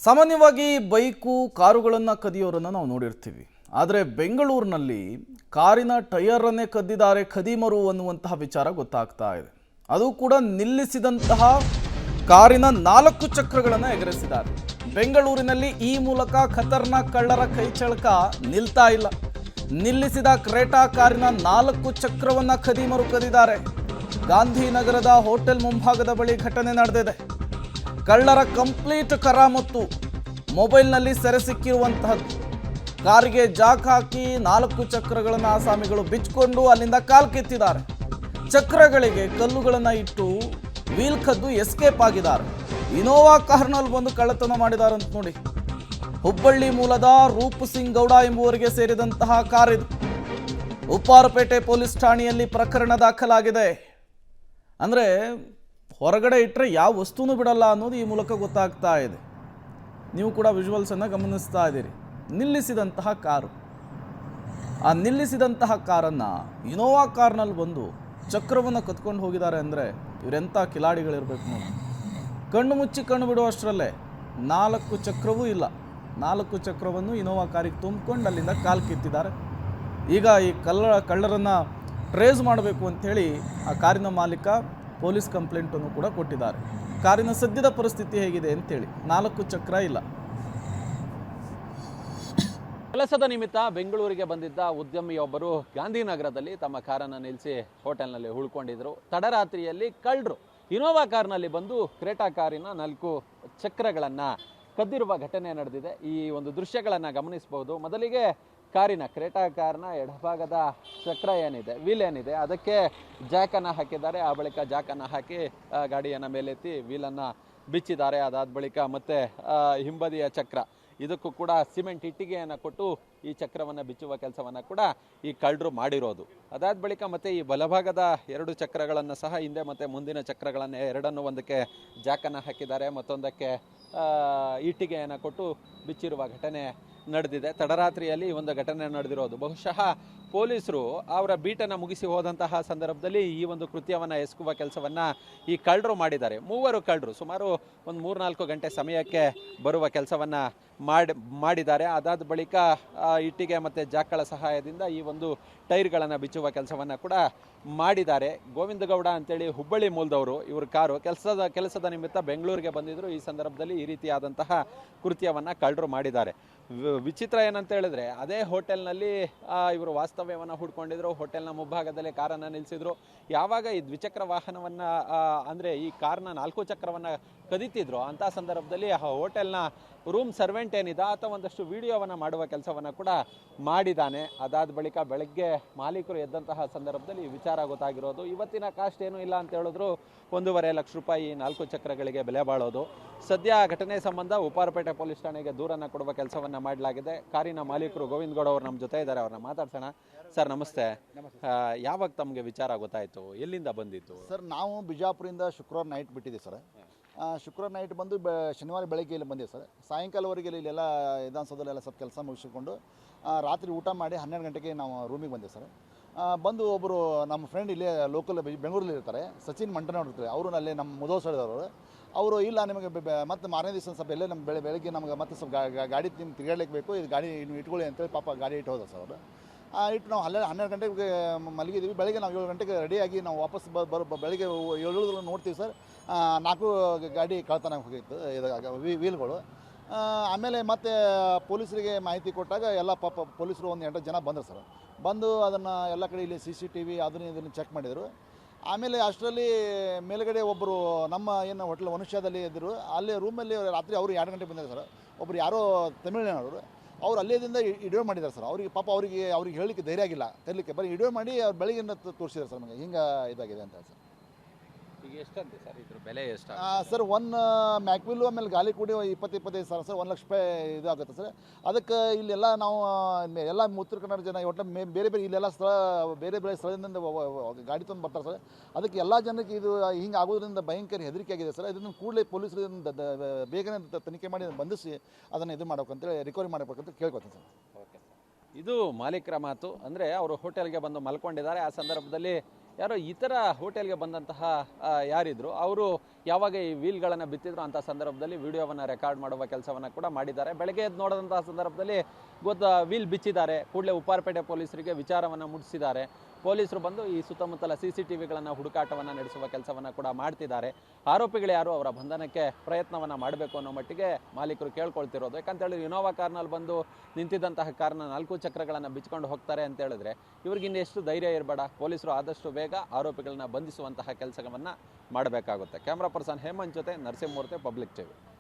ಸಾಮಾನ್ಯವಾಗಿ ಬೈಕು ಕಾರುಗಳನ್ನು ಕದಿಯೋರನ್ನು ನಾವು ನೋಡಿರ್ತೀವಿ. ಆದರೆ ಬೆಂಗಳೂರಿನಲ್ಲಿ ಕಾರಿನ ಟಯರನ್ನೇ ಕದ್ದಿದ್ದಾರೆ ಖದೀಮರು ಅನ್ನುವಂತಹ ವಿಚಾರ ಗೊತ್ತಾಗ್ತಾ ಇದೆ. ಅದು ಕೂಡ ನಿಲ್ಲಿಸಿದಂತಹ ಕಾರಿನ 4 ಚಕ್ರಗಳನ್ನು ಎಗರಿಸಿದ್ದಾರೆ. ಬೆಂಗಳೂರಿನಲ್ಲಿ ಈ ಮೂಲಕ ಖತರ್ನಾಕ್ ಕಳ್ಳರ ಕೈಚಳಕ ನಿಲ್ತಾ ಇಲ್ಲ. ನಿಲ್ಲಿಸಿದ ಕ್ರೇಟಾ ಕಾರಿನ 4 ಚಕ್ರವನ್ನು ಖದೀಮರು ಕದಿದ್ದಾರೆ. ಗಾಂಧಿನಗರದ ಹೋಟೆಲ್ ಮುಂಭಾಗದ ಬಳಿ ಘಟನೆ ನಡೆದಿದೆ. ಕಳ್ಳರ ಕಂಪ್ಲೀಟ್ ಕರಾಮತ್ತು ಮೊಬೈಲ್ನಲ್ಲಿ ಸೆರೆ ಸಿಕ್ಕಿರುವಂತಹದ್ದು. ಕಾರಿಗೆ ಜಾಕ್ ಹಾಕಿ 4 ಚಕ್ರಗಳನ್ನು ಆಸಾಮಿಗಳು ಬಿಚ್ಚಿಕೊಂಡು ಅಲ್ಲಿಂದ ಕಾಲ್ ಕಿತ್ತಿದ್ದಾರೆ. ಚಕ್ರಗಳಿಗೆ ಕಲ್ಲುಗಳನ್ನು ಇಟ್ಟು ವೀಲ್ ಕದ್ದು ಎಸ್ಕೇಪ್ ಆಗಿದ್ದಾರೆ. ಇನೋವಾ ಕಾರ್ನಲ್ಲಿ ಬಂದು ಕಳ್ಳತನ ಮಾಡಿದ್ದಾರೆ ಅಂತ ನೋಡಿ. ಹುಬ್ಬಳ್ಳಿ ಮೂಲದ ರೂಪ್ ಸಿಂಗ್ ಗೌಡ ಎಂಬುವರಿಗೆ ಸೇರಿದಂತಹ ಕಾರಿದು. ಉಪ್ಪಾರಪೇಟೆ ಪೊಲೀಸ್ ಠಾಣೆಯಲ್ಲಿ ಪ್ರಕರಣ ದಾಖಲಾಗಿದೆ. ಅಂದರೆ ಹೊರಗಡೆ ಇಟ್ಟರೆ ಯಾವ ವಸ್ತುನೂ ಬಿಡಲ್ಲ ಅನ್ನೋದು ಈ ಮೂಲಕ ಗೊತ್ತಾಗ್ತಾ ಇದೆ. ನೀವು ಕೂಡ ವಿಜುವಲ್ಸನ್ನು ಗಮನಿಸ್ತಾ ಇದ್ದೀರಿ. ನಿಲ್ಲಿಸಿದಂತಹ ಕಾರು, ಆ ನಿಲ್ಲಿಸಿದಂತಹ ಕಾರನ್ನು ಇನೋವಾ ಕಾರ್ನಲ್ಲಿ ಬಂದು ಚಕ್ರವನ್ನು ಕತ್ಕೊಂಡು ಹೋಗಿದ್ದಾರೆ. ಅಂದರೆ ಇವರೆಂಥ ಕಿಲಾಡಿಗಳಿರಬೇಕು ನೋಡಿ. ಕಣ್ಣು ಮುಚ್ಚಿ ಕಣ್ಣು ಬಿಡುವಷ್ಟರಲ್ಲೇ 4 ಚಕ್ರವೂ ಇಲ್ಲ. 4 ಚಕ್ರವನ್ನು ಇನೋವಾ ಕಾರಿಗೆ ತುಂಬಿಕೊಂಡು ಅಲ್ಲಿಂದ ಕಾಲು ಕಿತ್ತಿದ್ದಾರೆ. ಈಗ ಈ ಕಳ್ಳರನ್ನು ಟ್ರೇಸ್ ಮಾಡಬೇಕು ಅಂಥೇಳಿ ಆ ಕಾರಿನ ಮಾಲೀಕ ಪೊಲೀಸ್ ಕಂಪ್ಲೇಂಟನ್ನು ಕೂಡ ಕೊಟ್ಟಿದ್ದಾರೆ. ಕಾರಿನ ಸದ್ಯದ ಪರಿಸ್ಥಿತಿ ಹೇಗಿದೆ ಅಂತೇಳಿ. 4 ಚಕ್ರ ಇಲ್ಲ. ಕೆಲಸದ ನಿಮಿತ್ತ ಬೆಂಗಳೂರಿಗೆ ಬಂದಿದ್ದ ಉದ್ಯಮಿಯೊಬ್ಬರು ಗಾಂಧಿನಗರದಲ್ಲಿ ತಮ್ಮ ಕಾರನ್ನು ನಿಲ್ಲಿಸಿ ಹೋಟೆಲ್ನಲ್ಲಿ ಉಳ್ಕೊಂಡಿದ್ರು. ತಡರಾತ್ರಿಯಲ್ಲಿ ಕಳ್ಳರು ಇನೋವಾ ಕಾರ್ನಲ್ಲಿ ಬಂದು ಕ್ರೇಟಾ ಕಾರಿನ 4 ಚಕ್ರಗಳನ್ನು ಕದ್ದಿರುವ ಘಟನೆ ನಡೆದಿದೆ. ಈ ಒಂದು ದೃಶ್ಯಗಳನ್ನು ಗಮನಿಸಬಹುದು. ಮೊದಲಿಗೆ ಕಾರಿನ ಕ್ರೇಟಾ ಕಾರ್ನ ಎಡಭಾಗದ ಚಕ್ರ ಏನಿದೆ, ವೀಲ್ ಏನಿದೆ, ಅದಕ್ಕೆ ಜಾಕನ್ನು ಹಾಕಿದ್ದಾರೆ. ಆ ಬಳಿಕ ಜಾಕನ್ನು ಹಾಕಿ ಗಾಡಿಯನ್ನು ಮೇಲೆತ್ತಿ ವೀಲನ್ನು ಬಿಚ್ಚಿದ್ದಾರೆ. ಅದಾದ ಬಳಿಕ ಮತ್ತೆ ಹಿಂಬದಿಯ ಚಕ್ರ, ಇದಕ್ಕೂ ಕೂಡ ಸಿಮೆಂಟ್ ಇಟ್ಟಿಗೆಯನ್ನು ಕೊಟ್ಟು ಈ ಚಕ್ರವನ್ನು ಬಿಚ್ಚುವ ಕೆಲಸವನ್ನು ಕೂಡ ಈ ಕಳ್ಳರು ಮಾಡಿರೋದು. ಅದಾದ ಬಳಿಕ ಮತ್ತೆ ಈ ಬಲಭಾಗದ 2 ಚಕ್ರಗಳನ್ನು ಸಹ ಹಿಂದೆ ಮತ್ತು ಮುಂದಿನ ಚಕ್ರಗಳನ್ನು ಎರಡನ್ನು ಒಂದಕ್ಕೆ ಜಾಕನ್ನು ಹಾಕಿದ್ದಾರೆ, ಮತ್ತೊಂದಕ್ಕೆ ಇಟ್ಟಿಗೆಯನ್ನು ಕೊಟ್ಟು ಬಿಚ್ಚಿರುವ ಘಟನೆ ನಡೆದಿದೆ. ತಡರಾತ್ರಿಯಲ್ಲಿ ಈ ಒಂದು ಘಟನೆ ನಡೆದಿರೋದು. ಬಹುಶಃ ಪೊಲೀಸರು ಅವರ ಬೀಟನ್ನು ಮುಗಿಸಿ ಹೋದಂತಹ ಸಂದರ್ಭದಲ್ಲಿ ಈ ಒಂದು ಕೃತ್ಯವನ್ನು ಎಸಗುವ ಕೆಲಸವನ್ನು ಈ ಕಳ್ಳರು ಮಾಡಿದ್ದಾರೆ. 3 ಕಳ್ಳರು ಸುಮಾರು ಒಂದು 3-4 ಗಂಟೆ ಸಮಯಕ್ಕೆ ಬರುವ ಕೆಲಸವನ್ನು ಮಾಡಿದ್ದಾರೆ. ಅದಾದ ಬಳಿಕ ಇಟ್ಟಿಗೆ ಮತ್ತು ಜಾಕ್ಗಳ ಸಹಾಯದಿಂದ ಈ ಒಂದು ಟೈರ್ಗಳನ್ನು ಬಿಚ್ಚುವ ಕೆಲಸವನ್ನು ಕೂಡ ಮಾಡಿದ್ದಾರೆ. ಗೋವಿಂದ ಗೌಡ ಅಂತೇಳಿ ಹುಬ್ಬಳ್ಳಿ ಮೂಲದವರು. ಇವರು ಕಾರು ಕೆಲಸದ ನಿಮಿತ್ತ ಬೆಂಗಳೂರಿಗೆ ಬಂದಿದ್ದರು. ಈ ಸಂದರ್ಭದಲ್ಲಿ ಈ ರೀತಿಯಾದಂತಹ ಕೃತ್ಯವನ್ನು ಕಳ್ಳರು ಮಾಡಿದ್ದಾರೆ. ವಿಚಿತ್ರ ಏನಂತ ಹೇಳಿದ್ರೆ, ಅದೇ ಹೋಟೆಲ್ನಲ್ಲಿ ಇವರು ವಾಸ್ತವ್ಯವನ್ನು ಹೂಡ್ಕೊಂಡಿದ್ರು. ಹೋಟೆಲ್ನ ಮುಂಭಾಗದಲ್ಲಿ ಕಾರನ್ನು ನಿಲ್ಲಿಸಿದ್ರು. ಯಾವಾಗ ಈ ದ್ವಿಚಕ್ರ ವಾಹನವನ್ನು ಅಂದರೆ ಈ ಕಾರ್ನ 4 ಚಕ್ರವನ್ನು ಕದೀತಿದ್ರು ಅಂಥ ಸಂದರ್ಭದಲ್ಲಿ ಆ ಹೋಟೆಲ್ನ ರೂಮ್ ಸರ್ವೆಂಟ್ ಏನಿದೆ ಆತ ಒಂದಷ್ಟು ವಿಡಿಯೋವನ್ನು ಮಾಡುವ ಕೆಲಸವನ್ನು ಕೂಡ ಮಾಡಿದ್ದಾನೆ. ಅದಾದ ಬಳಿಕ ಬೆಳಗ್ಗೆ ಮಾಲೀಕರು ಎದ್ದಂತಹ ಸಂದರ್ಭದಲ್ಲಿ ವಿಚಾರ ಗೊತ್ತಾಗಿರೋದು. ಇವತ್ತಿನ ಕಾಸ್ಟ್ ಏನೂ ಇಲ್ಲ ಅಂತ ಹೇಳಿದ್ರು 1.5 ಲಕ್ಷ ರೂಪಾಯಿ 4 ಚಕ್ರಗಳಿಗೆ ಬೆಲೆ ಬಾಳೋದು. ಸದ್ಯ ಘಟನೆ ಸಂಬಂಧ ಉಪ್ಪಾರಪೇಟೆ ಪೊಲೀಸ್ ಠಾಣೆಗೆ ದೂರನ್ನು ಕೊಡುವ ಕೆಲಸವನ್ನು ಮಾಡಲಾಗಿದೆ. ಕಾರಿನ ಮಾಲೀಕರು ಗೋವಿಂದ ಗೌಡ ಅವರು ನಮ್ಮ ಜೊತೆ ಇದ್ದಾರೆ. ಅವ್ರನ್ನ ಮಾತಾಡ್ಸೋಣ. ಸರ್ ನಮಸ್ತೆ. ಯಾವಾಗ ತಮಗೆ ವಿಚಾರ ಗೊತ್ತಾಯಿತು, ಎಲ್ಲಿಂದ ಬಂದಿತ್ತು? ಸರ್ ನಾವು ಬಿಜಾಪುರದಿಂದ ಶುಕ್ರವಾರ ನೈಟ್ ಬಿಟ್ಟಿದ್ದೀವಿ ಸರ್. ಶುಕ್ರವಾರ ನೈಟ್ ಬಂದು ಶನಿವಾರ ಬೆಳಗ್ಗೆ ಇಲ್ಲಿ ಬಂದಿದೆ ಸರ್. ಸಾಯಂಕಾಲವರೆಗೆ ಇಲ್ಲೆಲ್ಲ ವಿಧಾನಸೌಧದಲ್ಲೆಲ್ಲ ಸ್ವಲ್ಪ ಕೆಲಸ ಮುಗಿಸಿಕೊಂಡು ರಾತ್ರಿ ಊಟ ಮಾಡಿ 12 ಗಂಟೆಗೆ ನಾವು ರೂಮಿಗೆ ಬಂದಿವಿ ಸರ್. ಬಂದು ಒಬ್ಬರು ನಮ್ಮ ಫ್ರೆಂಡ್ ಇಲ್ಲೇ ಲೋಕಲ್ ಬೆಂಗಳೂರಲ್ಲಿ ಇರ್ತಾರೆ, ಸಚಿನ್ ಮಂಟನವ್ರು ಇರ್ತಾರೆ. ಅವರು ಅಲ್ಲೇ ನಮ್ಮ ಮುಧೋಳ ಸೈಡವರು. ಅವರು ಇಲ್ಲ ನಿಮಗೆ ಮತ್ತೆ ಮಾರನೇ ದಿವಸ ಸ್ವಲ್ಪ ಎಲ್ಲೇ ನಮ್ಮ ಬೆಳಗ್ಗೆ ನಮ್ಗೆ ಮತ್ತೆ ಸ್ವಲ್ಪ ಗಾಡಿ ನಿಮ್ಗೆ ತಿರುಗಾಡ್ಲಿಕ್ಕೆ ಬೇಕು, ಇದು ಗಾಡಿ ನೀವು ಇಟ್ಕೊಳ್ಳಿ ಅಂತೇಳಿ ಪಾಪ ಗಾಡಿ ಇಟ್ಟು ಹೋದ ಸರ್ ಅವರು. ಇಟ್ಟು ನಾವು 12 ಗಂಟೆಗೆ ಮಲಗಿದ್ದೀವಿ. ಬೆಳಗ್ಗೆ ನಾವು 7 ಗಂಟೆಗೆ ರೆಡಿಯಾಗಿ ನಾವು ವಾಪಸ್ ಬೆಳಗ್ಗೆ 7 ನೋಡ್ತೀವಿ ಸರ್. 4 ಗಾಡಿ ಕಳ್ತನ ಹೋಗಿತ್ತು ವೀಲ್ಗಳು. ಆಮೇಲೆ ಮತ್ತೆ ಪೊಲೀಸರಿಗೆ ಮಾಹಿತಿ ಕೊಟ್ಟಾಗ ಎಲ್ಲ ಪಾಪ ಪೊಲೀಸರು ಒಂದು 8 ಜನ ಬಂದರು ಸರ್. ಬಂದು ಅದನ್ನು ಎಲ್ಲ ಕಡೆ ಇಲ್ಲಿ CCTV ಇದನ್ನು ಚೆಕ್ ಮಾಡಿದರು. ಆಮೇಲೆ ಅಷ್ಟರಲ್ಲಿ ಮೇಲುಗಡೆ ಒಬ್ಬರು ನಮ್ಮ ಏನು ಹೋಟೆಲ್ ಮನುಷ್ಯದಲ್ಲಿ ಇದ್ದರು, ಅಲ್ಲಿ ರೂಮಲ್ಲಿ ರಾತ್ರಿ ಅವರು 2 ಗಂಟೆ ಬಂದಿದ್ದಾರೆ ಸರ್. ಒಬ್ಬರು ಯಾರೋ ತಮಿಳ್ನಾಡವರು, ಅವ್ರು ಅಲ್ಲೇದಿಂದ ವಿಡಿಯೋ ಮಾಡಿದ್ದಾರೆ ಸರ್. ಅವ್ರಿಗೆ ಪಾಪ ಅವ್ರಿಗೆ ಹೇಳಲಿಕ್ಕೆ ಧೈರ್ಯ ಆಗಿಲ್ಲ ತರಲಿಕ್ಕೆ, ಬರೀ ವಿಡಿಯೋ ಮಾಡಿ ಅವ್ರು ಬೆಳಗ್ಗೆಯಿಂದ ತೋರಿಸಿದ್ದಾರೆ ಸರ್ ನಮಗೆ ಹಿಂಗೆ ಇದಾಗಿದೆ ಅಂತ ಸರ್. ಈಗ ಎಷ್ಟಂತೆ ಸರ್ ಇದ್ರ ಬೆಲೆ ಎಷ್ಟು? ಸರ್ 1 ಮ್ಯಾಕ್ವಿಲ್ಲು ಆಮೇಲೆ ಗಾಲಿ ಕೂಡಿ 20-25 ಸಾವಿರ ಸರ್. 1 ಲಕ್ಷ ರೂಪಾಯಿ ಇದು ಆಗುತ್ತೆ ಸರ್. ಅದಕ್ಕೆ ಇಲ್ಲೆಲ್ಲ ನಾವು ಎಲ್ಲ ಉತ್ತರ ಕನ್ನಡ ಜನ ಒಟ್ಟು ಬೇರೆ ಇಲ್ಲೆಲ್ಲ ಸ್ಥಳ ಬೇರೆ ಸ್ಥಳದಿಂದ ಗಾಡಿ ತಂದು ಬರ್ತಾರೆ ಸರ್. ಅದಕ್ಕೆ ಎಲ್ಲ ಜನಕ್ಕೆ ಇದು ಹಿಂಗೆ ಆಗೋದ್ರಿಂದ ಭಯಂಕರ ಹೆದರಿಕೆ ಆಗಿದೆ ಸರ್. ಇದನ್ನು ಕೂಡಲೇ ಪೊಲೀಸರಿಂದ ಬೇಗನೆ ತನಿಖೆ ಮಾಡಿ ಬಂಧಿಸಿ ಅದನ್ನು ಇದು ಮಾಡ್ಬೇಕಂತೇಳಿ ರಿಕವರಿ ಮಾಡಬೇಕಂತ ಕೇಳ್ಕೊತೀನಿ ಸರ್. ಓಕೆ, ಇದು ಮಾಲೀಕರ ಮಾತು. ಅಂದರೆ ಅವರು ಹೋಟೆಲ್ಗೆ ಬಂದು ಮಲ್ಕೊಂಡಿದ್ದಾರೆ. ಆ ಸಂದರ್ಭದಲ್ಲಿ ಯಾರೋ ಇತರ ಹೋಟೆಲ್ಗೆ ಬಂದಂತಹ ಯಾರಿದ್ರು ಅವರು ಯಾವಾಗ ಈ ವೀಲ್ಗಳನ್ನು ಬಿತ್ತಿದ್ರು ಅಂಥ ಸಂದರ್ಭದಲ್ಲಿ ವಿಡಿಯೋವನ್ನು ರೆಕಾರ್ಡ್ ಮಾಡುವ ಕೆಲಸವನ್ನು ಕೂಡ ಮಾಡಿದ್ದಾರೆ. ಬೆಳಗ್ಗೆ ಎದ್ದು ನೋಡಿದಂತಹ ಸಂದರ್ಭದಲ್ಲಿ ವೀಲ್ ಬಿಚ್ಚಿದ್ದಾರೆ. ಕೂಡಲೇ ಉಪ್ಪಾರಪೇಟೆ ಪೊಲೀಸರಿಗೆ ವಿಚಾರವನ್ನು ಮುಟ್ಟಿಸಿದ್ದಾರೆ. ಪೊಲೀಸರು ಬಂದು ಈ ಸುತ್ತಮುತ್ತಲ CCTVಗಳನ್ನು ಹುಡುಕಾಟವನ್ನು ನಡೆಸುವ ಕೆಲಸವನ್ನು ಕೂಡ ಮಾಡ್ತಿದ್ದಾರೆ. ಆರೋಪಿಗಳು ಯಾರು ಅವರ ಬಂಧನಕ್ಕೆ ಪ್ರಯತ್ನವನ್ನು ಮಾಡಬೇಕು ಅನ್ನೋ ಮಟ್ಟಿಗೆ ಮಾಲೀಕರು ಕೇಳ್ಕೊಳ್ತಿರೋದು. ಯಾಕಂತೇಳಿದ್ರೆ ಇನೋವಾ ಕಾರ್ನಲ್ಲಿ ಬಂದು ನಿಂತಿದ್ದಂತಹ ಕಾರ್ನ 4 ಚಕ್ರಗಳನ್ನು ಬಿಚ್ಕೊಂಡು ಹೋಗ್ತಾರೆ ಅಂತ ಹೇಳಿದ್ರೆ ಇವ್ರಿಗೆ ಇನ್ನೆಷ್ಟು ಧೈರ್ಯ ಇರಬೇಡ. ಪೊಲೀಸರು ಆದಷ್ಟು ಬೇಗ ಆರೋಪಿಗಳನ್ನ ಬಂಧಿಸುವಂತಹ ಕೆಲಸವನ್ನು ಮಾಡಬೇಕಾಗುತ್ತೆ. ಕ್ಯಾಮ್ರಾ ಪರ್ಸನ್ ಹೇಮಂತ್ ಜೊತೆ ನರಸಿಂಹಮೂರ್ತಿ, ಪಬ್ಲಿಕ್ ಟಿವಿ.